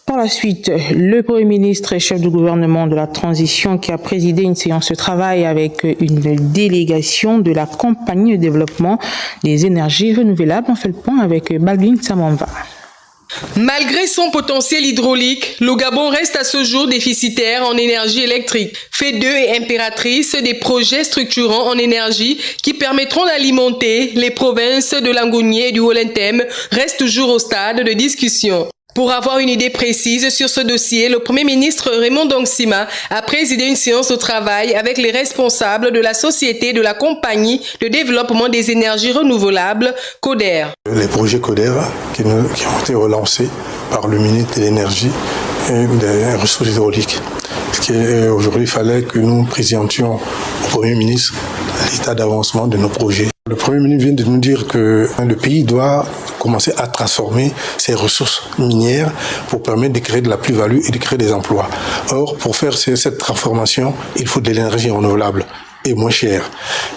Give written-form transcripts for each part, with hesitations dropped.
Par la suite, le Premier ministre et chef du gouvernement de la transition qui a présidé une séance de travail avec une délégation de la compagnie de développement des énergies renouvelables. On fait le point avec Baldwin Samamba. Malgré son potentiel hydraulique, le Gabon reste à ce jour déficitaire en énergie électrique. Fait d'eux et impératrice des projets structurants en énergie qui permettront d'alimenter les provinces de Langounié et du Haut-Lentem restent toujours au stade de discussion. Pour avoir une idée précise sur ce dossier, le Premier ministre Raymond Dongsima a présidé une séance de travail avec les responsables de la société de la compagnie de développement des énergies renouvelables, CODER. Les projets CODER qui ont été relancés par le ministre de l'Énergie et des ressources hydrauliques. Aujourd'hui, il fallait que nous présentions au Premier ministre l'état d'avancement de nos projets. Le Premier ministre vient de nous dire que le pays doit commencer à transformer ses ressources minières pour permettre de créer de la plus-value et de créer des emplois. Or, pour faire cette transformation, il faut de l'énergie renouvelable et moins chère.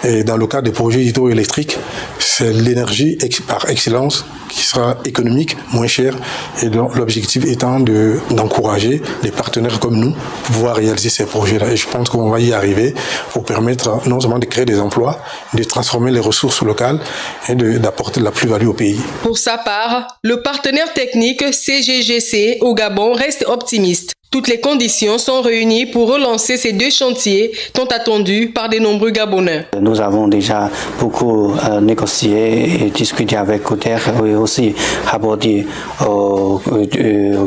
Et dans le cas des projets hydroélectriques, c'est l'énergie par excellence qui sera économique, moins chère, et l'objectif étant d'encourager les partenaires comme nous pour pouvoir réaliser ces projets-là. Et je pense qu'on va y arriver pour permettre non seulement de créer des emplois, de transformer les ressources locales et d'apporter de la plus-value au pays. Pour sa part, le partenaire technique CGGC au Gabon reste optimiste. Toutes les conditions sont réunies pour relancer ces deux chantiers tant attendus par de nombreux Gabonais. Nous avons déjà beaucoup négocié et discuté avec CODER et aussi abordé au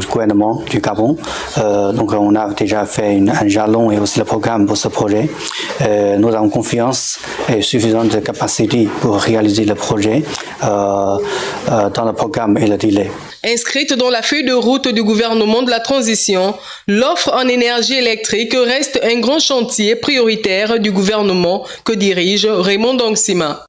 gouvernement du Gabon. Donc on a déjà fait un jalon et aussi le programme pour ce projet. Nous avons confiance et suffisante capacité pour réaliser le projet dans le programme et le délai. Inscrite dans la feuille de route du gouvernement de la transition, l'offre en énergie électrique reste un grand chantier prioritaire du gouvernement que dirige Raymond Dongsima.